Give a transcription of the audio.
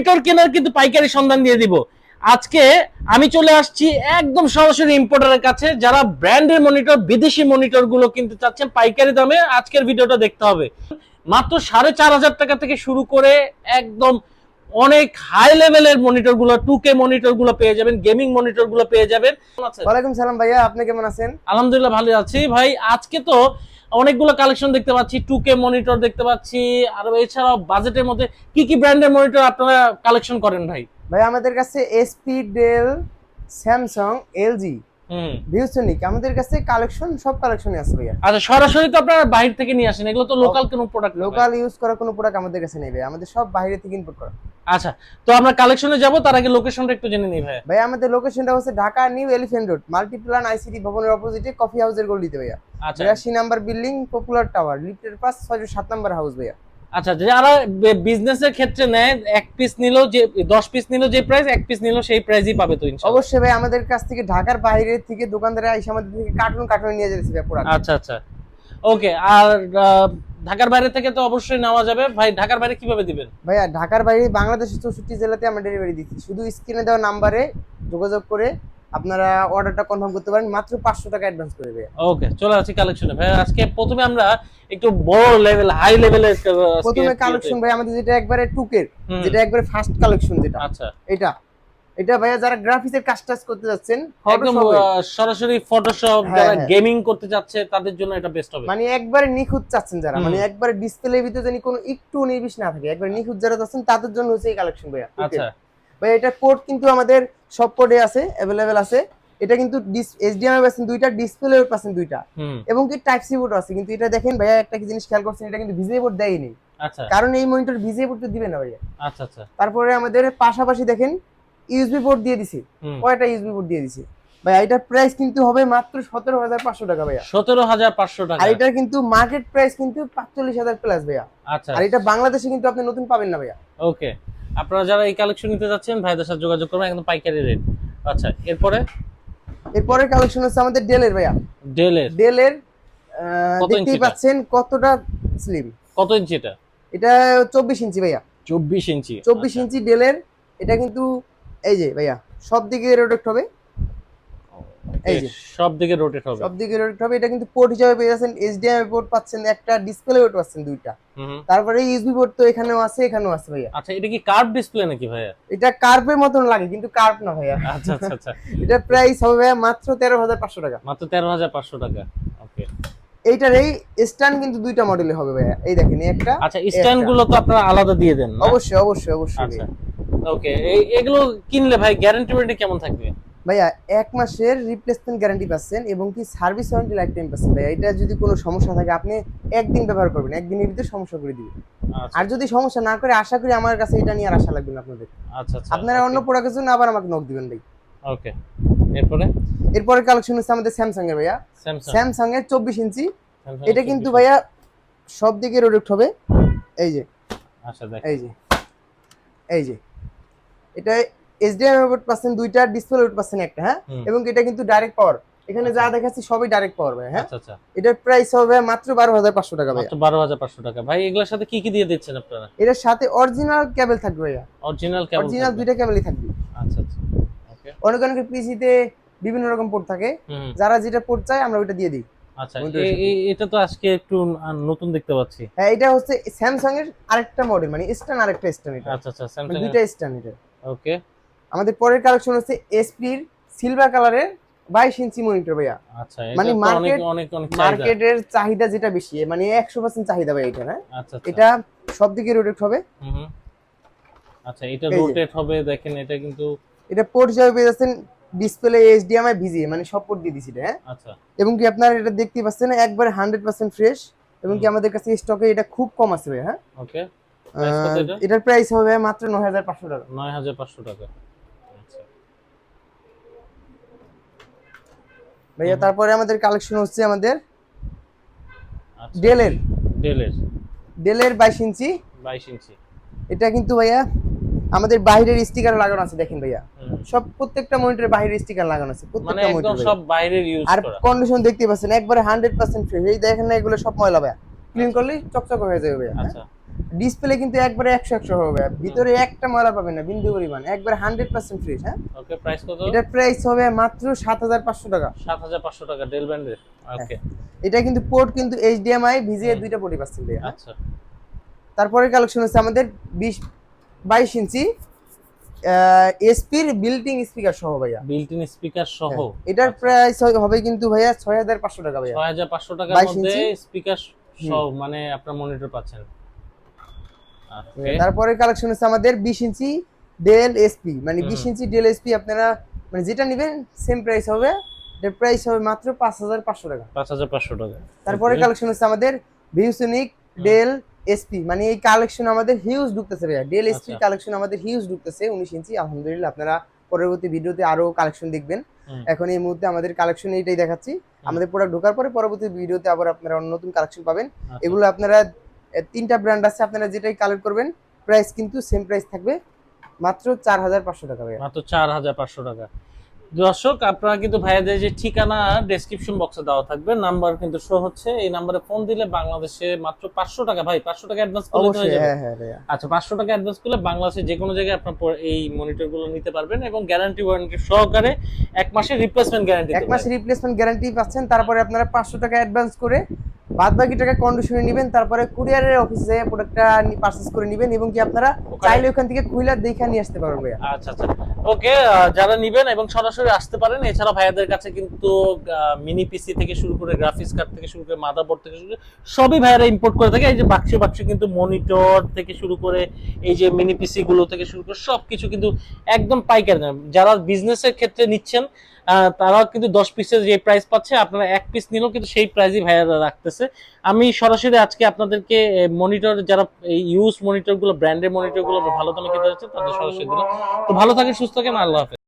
Monitor কেনার কিন্তু পাইকারি সন্ধান দিয়ে দিব। আজকে আমি চলে আসছি একদম সরাসরি ইম্পোর্টারের কাছে, যারা ব্র্যান্ডের মনিটর, বিদেশি মনিটর গুলো কিনতে চাচ্ছেন পাইকারি দামে, আজকের ভিডিওটা দেখতে হবে। মাত্র 4,500 টাকা থেকে শুরু করে একদম অনেক হাই লেভেলের মনিটর গুলো, 2K মনিটর গুলো পেয়ে যাবেন, গেমিং মনিটর গুলো পেয়ে যাবেন। ওয়ালাইকুম সালাম ভাইয়া, আপনি কেমন আছেন? আলহামদুলিল্লাহ ভালো আছি ভাই। আজকে তো অনেকগুলো কালেকশন দেখতে পাচ্ছি, 2K মনিটর দেখতে পাচ্ছি, আর এছাড়াও বাজেটের মধ্যে কি কি ব্র্যান্ডের মনিটর আপনারা কালেকশন করেন ভাই? ভাই আমাদের কাছে HP, Dell, Samsung, LG, ViewSonic, আমাদের কাছে সব কালেকশনই আছে ভাইয়া। আচ্ছা, সরাসরি তো আপনারা বাইরে থেকে নিয়ে আসেন, এগুলো তো লোকাল কোনো প্রোডাক্ট? লোকাল ইউজ করা কোনো প্রোডাক্ট আমাদের কাছে নেই ভাই, আমাদের সব বাইরে থেকে ইম্পোর্ট করা। আচ্ছা, তো আমরা কালেকশনে যাব, তার আগে লোকেশনটা একটু জেনে নিই ভাই। ভাই আমাদের লোকেশনটা হচ্ছে Dhaka new elephant road, Multiplan ICT ভবনের অপোজিটে কফি হাউসের গলিতে ভাইয়া। আচ্ছা, 82 নাম্বার বিল্ডিং, পপুলার টাওয়ার, লিফটের পাশ 607 নাম্বার হাউস ভাইয়া। আচ্ছা, যারা বিজনেসের ক্ষেত্রে নেয়, এক পিস নিল যে 10 পিস নিল যে প্রাইস, এক পিস নিল সেই প্রাইসই পাবে তো ইনশাআল্লাহ? অবশ্যই ভাই, আমাদের কাছ থেকে ঢাকার বাইরে থেকে দোকানদাররা এসে আমাদের থেকে কার্টুন কার্টুন নিয়ে যাচ্ছে ভাই পুরো। আচ্ছা আচ্ছা, ওকে। আর ঢাকার বাইরে থেকে তো অবশ্যই নেওয়া যাবে ভাই। ঢাকার বাইরে কিভাবে দিবেন ভাইয়া? ঢাকার বাইরে বাংলাদেশের 64 জেলাতে আমরা ডেলিভারি দিচ্ছি। শুধু স্ক্রিনে দেওয়া নাম্বারে যোগাযোগ করে আপনারা অর্ডারটা কনফার্ম করতে পারেন, মাত্র 500 টাকা অ্যাডভান্স করে দেবে। ওকে, চলে আসি কালেকশনে ভাই। আজকে প্রথমে আমরা একটু বড় লেভেল, হাই লেভেলের প্রথমে কালেকশন ভাই আমাদের যেটা একবারে টুকের, যেটা একবারে ফার্স্ট কালেকশন যেটা। আচ্ছা, এটা ভাইয়া যারা গ্রাফিক্সের কাজ করতে যাচ্ছেন, একদম সরাসরি ফটোশপ, যারা গেমিং করতে যাচ্ছে তাদের জন্য এটা বেস্ট হবে। মানে একবারে নিখুঁত চাচ্ছেন যারা, মানে একবারে ডিসপ্লের ভিতরে জানি কোনো একটু নির্বিষ না থাকে, একবারে নিখুঁত যারা চাচ্ছেন তাদের জন্য হচ্ছে এই কালেকশন ভাইয়া। আচ্ছা ভাই, এটা পোর্ট কিন্তু আমাদের সব পোর্টে আছে, अवेलेबल আছে। এটা কিন্তু এইচডিএমআই পাচ্ছেন দুইটা, ডিসপ্লে পাচ্ছেন দুইটা, এবং কি টাইপ সি পোর্ট আছে। কিন্তু এটা দেখেন ভাইয়া, একটা কি জিনিস খেয়াল করছেন, এটা কিন্তু ভিজিএ পোর্ট দেয়নি। আচ্ছা, কারণ এই মনিটর ভিজিএ পোর্ট তো দিবে না ভাইয়া। আচ্ছা আচ্ছা। তারপরে আমাদের পাশাপাশি দেখেন ইউএসবি পোর্ট দিয়ে দিছে, কয়টা ইউএসবি পোর্ট দিয়ে দিছে ভাই। এটার প্রাইস কিন্তু হবে মাত্র 17,500 টাকা ভাইয়া। 17,500 টাকা। আর এটার কিন্তু মার্কেট প্রাইস কিন্তু 45,000 প্লাস ভাইয়া। আচ্ছা, আর এটা বাংলাদেশে কিন্তু আপনি নতুন পাবেন না ভাইয়া। ওকে, আপনারা যারা এই কালেকশন নিতে যাচ্ছেন ভাইদের সাথে যোগাযোগ করবেন, একদম পাইকারি রেট। আচ্ছা, এরপরে কালেকশন হচ্ছে আমাদের ডেলের ভাইয়া। ডেলের দেখতেই পাচ্ছেন কতটা স্লিম। কত ইঞ্চি এটা? এটা 24 ইঞ্চি ভাইয়া। 24 ইঞ্চি? 24 ইঞ্চি ডেলের। এটা কিন্তু এই যে ভাইয়া সব দিকে রোটেট হবে, এই যে সব দিকে রোটেট হবে, সব দিকে রোটেট হবে। এটা কিন্তু পোর্ট হিসেবে পেয়ে যাচ্ছেন, এইচডিএমআই পোর্ট পাচ্ছেন একটা, ডিসপ্লে পোর্ট পাচ্ছেন দুইটা। তারপরে ইউএসবি পোর্ট তো এখানেও আছে, এখানেও আছে ভাইয়া। আচ্ছা, এটা কি কার্ভ ডিসপ্লে নাকি ভাইয়া? এটা কার্ভের মতন লাগে কিন্তু কার্ভ না ভাইয়া। আচ্ছা আচ্ছা আচ্ছা। এটা প্রাইস হবে ভাইয়া মাত্র 13,500 টাকা। মাত্র 13,500 টাকা। ওকে, এইটার এই স্ট্যান্ড কিন্তু দুইটা মডেলে হবে ভাইয়া, এই দেখেন একটা। আচ্ছা, স্ট্যান্ড গুলো তো আপনারা আলাদা দিয়ে দেন না? অবশ্যই অবশ্যই অবশ্যই। আচ্ছা, ওকে। এগুলো কিনলে ভাই গ্যারান্টি ওয়ারেন্টি কেমন থাকবে ভাইয়া? 1 মাসের রিপ্লেসমেন্ট গ্যারান্টি পাচ্ছেন, এবং কি সার্ভিস ওয়ারেন্টি লাইফ টাইম পাচ্ছেন ভাইয়া। এটা যদি কোনো সমস্যা থাকে আপনি একদিন ব্যবহার করবেন, একদিনের ভিতরে সমস্যা করে দিবে। আর যদি সমস্যা না করে, আশা করি আমার কাছে এটা নিয়ে আর আশা লাগবে না আপনাদের। আচ্ছা আচ্ছা, আপনারা অন্য প্রোডাক্টের জন্য আবার আমাকে নক দিবেন ভাই। ওকে, এরপরে কালেকশন হচ্ছে আমাদের স্যামসাং এর ভাইয়া। স্যামসাং এর 24 ইঞ্চি। এটা কিন্তু ভাইয়া সব দিকে রোটেট হবে, এই যে। আচ্ছা, দেখেন এই যে এটা এইচডিএমআই পোর্ট পাচ্ছেন দুইটা, ডিসপ্লে পোর্ট পাচ্ছেন একটা, হ্যাঁ। এবং এটা কিন্তু ডাইরেক্ট পাওয়ার, এখানে যা দেখাচ্ছি সবই ডাইরেক্ট পাওয়ার ভাই, হ্যাঁ। আচ্ছা, এটার প্রাইস হবে মাত্র 12,500 টাকা ভাই। মাত্র 12,500 টাকা ভাই। এগুলোর সাথে কি কি দিয়ে দিচ্ছেন আপনারা? এর সাথে অরিজিনাল কেবল থাকবে ভাইয়া। অরিজিনাল দুইটা কেবলই থাকবে। আচ্ছা আচ্ছা, ওকে। অনেকের পিসিতে বিভিন্ন রকম পোর্ট থাকে, যারা যেটা পোর্ট চায় আমরা ওটা দিয়ে দিই। আচ্ছা, এটা তো আজকে একটু নতুন দেখতে পাচ্ছি। হ্যাঁ, এটা হচ্ছে স্যামসাং এর আরেকটা মডেল, মানে স্ট্যান্ড, আরেকটা স্ট্যান্ড এটা। আচ্ছা আচ্ছা, স্যামসাং দুইটা স্ট্যান্ড এটা। ওকে। আমাদের পরের কালেকশন হচ্ছে এসপির সিলভার কালারের 22 ইঞ্চি মনিটর ভাইয়া। আচ্ছা, মানে মার্কেটের চাহিদা যেটা বেশি, মানে 100% চাহিদা ভাই এটা, না? আচ্ছা, এটা সব দিকে রোটেট হবে। আচ্ছা, এটা রোটেট হবে, দেখেন এটা কিন্তু এটা পোর্ট হিসেবে পেয়ে যাচ্ছেন, ডিসপ্লে, এইচডিএমআই, ভিজিএ, মানে সব পোর্ট দিয়ে দিছি, হ্যাঁ। আচ্ছা, এবং কি আপনারা এটা দেখতে পাচ্ছেন একবারে 100% ফ্রেশ, এবং কি আমাদের কাছে স্টকে এটা খুব কম আছে ভাই, হ্যাঁ। ওকে, এটার প্রাইস হবে মাত্র 9,500 টাকা। 9,500 টাকা। আচ্ছা ভাইয়া, তারপরে আমাদের কালেকশন হচ্ছে আমাদের ডেলের 22 ইঞ্চি। এটা কিন্তু ভাইয়া আমাদের বাইরের স্টিকার লাগানো আছে, দেখেন ভাইয়া। সব প্রত্যেকটা মনিটরের বাইরের স্টিকার লাগানো আছে, মানে একদম সব বাইরের ইউজ করা। আর কন্ডিশন দেখতে পাচ্ছেন একবারে 100% ফ্রেশ। এই দেখেন না, এগুলো সব ময়লা ভাইয়া, ক্লিন করলেই চকচক হয়ে যাবে ভাইয়া। আচ্ছা, ডিসপ্লে কিন্তু একবারে 100 হবে, ভিতরে একটা ময়লা পাবেন না বিন্দু পরিমাণ, একবারে 100% ফ্রেশ। হ্যাঁ, ওকে, প্রাইস কত? এটার প্রাইস হবে মাত্র 7500 টাকা। 7500 টাকা ডেল ব্র্যান্ডের। ওকে, এটা কিন্তু পোর্ট কিন্তু HDMI VGA দুইটা পোর্টই পাচ্ছেন ভাইয়া। আচ্ছা। তারপরে কালেকশন হচ্ছে আমাদের 22 ইঞ্চি এসপির বিল্ট-ইন স্পিকার সহ ভাইয়া। বিল্ট-ইন স্পিকার সহ। এটার প্রাইস হবে কিন্তু ভাইয়া 6500 টাকা ভাইয়া। 6500 টাকার 22 মধ্যে ইঞ্চি স্পিকার সহ মানে আপনার মনিটর পাচ্ছেন। ওকে, তারপরে কালেকশন হচ্ছে আমাদের 20 ইঞ্চি ডেল এসপি, মানে 20 ইঞ্চি ডেল এসপি আপনারা মানে যেটা নেবেন সেম প্রাইস হবে, এর প্রাইস হবে মাত্র 5500 টাকা। 5500 টাকা। তারপরে কালেকশন হচ্ছে আমাদের ভিউসনিক ডেল এসপি, মানে এই কালেকশন আমাদের হিউজ ঢুকতেছে ভাইয়া। ডেল এসপি কালেকশন আমাদের হিউজ ঢুকতেছে 19 ইঞ্চি। আলহামদুলিল্লাহ, আপনারা পরবর্তী ভিডিওতে আরো কালেকশন দেখবেন। এখন এই মুহূর্তে আমাদের কালেকশন এইটাই দেখাচ্ছি। আমাদের প্রোডাক্ট ঢোকার পরে পরবর্তী ভিডিওতে আবার আপনারা নতুন কালেকশন পাবেন। এগুলো আপনারা তিনটা ব্র্যান্ড আছে, আপনারা যেটাই কালেক্ট করবেন প্রাইস কিন্তু সেম প্রাইস থাকবে, মাত্র 4500 টাকা ভাইয়া। মাত্র 4500 টাকা। দর্শক, আপনারা কিন্তু ভাইয়াদের যে ঠিকানা ডেসক্রিপশন বক্সে দেওয়া থাকবে, নাম্বার কিন্তু শো হচ্ছে, এই নাম্বারে ফোন দিলে বাংলাদেশে মাত্র 500 টাকা। ভাই 500 টাকা অ্যাডভান্স করলে হয়ে যাবে। হ্যাঁ ভাইয়া। আচ্ছা, 500 টাকা অ্যাডভান্স করলে বাংলাদেশে যে কোনো জায়গায় আপনার এই মনিটরগুলো নিতে পারবেন এবং গ্যারান্টি ওয়ারেন্টি সহকারে 1 মাসের রিপ্লেসমেন্ট গ্যারান্টি। 1 মাসের রিপ্লেসমেন্ট গ্যারান্টি পাচ্ছেন। তারপরে আপনারা 500 টাকা অ্যাডভান্স করে বাদ বাকি টাকা কন্ডিশনে নেবেন, তারপরে কুরিয়ারের অফিসে প্রোডাক্টটা পারচেজ করে নেবেন এবং কি আপনারা চাইলে ওখান থেকে খুইলা দেখে নিয়ে আসতে পারবেন ভাইয়া। আচ্ছা আচ্ছা, ওকে। যারা নেবেন এবং সরাসরি আসতে পারেন। এছাড়া ভাইয়াদের কাছে কিন্তু মিনি পিসি থেকে শুরু করে গ্রাফিক্স কার্ড থেকে শুরু করে মাদারবোর্ড থেকে শুরু করে সবই ভাইয়ারা ইম্পোর্ট করে থাকে। এই যে বাক্সে বাক্সে কিন্তু মনিটর থেকে শুরু করে এই যে মিনি পিসি গুলো থেকে শুরু করে সবকিছু কিন্তু একদম পাইকারি দাম। যারা বিজনেসের ক্ষেত্রে নিচ্ছেন তারাও কিন্তু 10 পিসের যে প্রাইস পাচ্ছে, আপনারা 1 পিস নিলেও কিন্তু সেই প্রাইসই ভাইয়ারা রাখতেছে। আমি সরাসরি আজকে আপনাদেরকে মনিটর, যারা এই ইউজ মনিটর গুলো, ব্র্যান্ডের মনিটর গুলো ভালো দামে কিনতে যাচ্ছে তাদের সরাসরি দিলাম। তো ভালো থাকেন, সুস্থ থাকেন, আল্লাহ হাফেজ।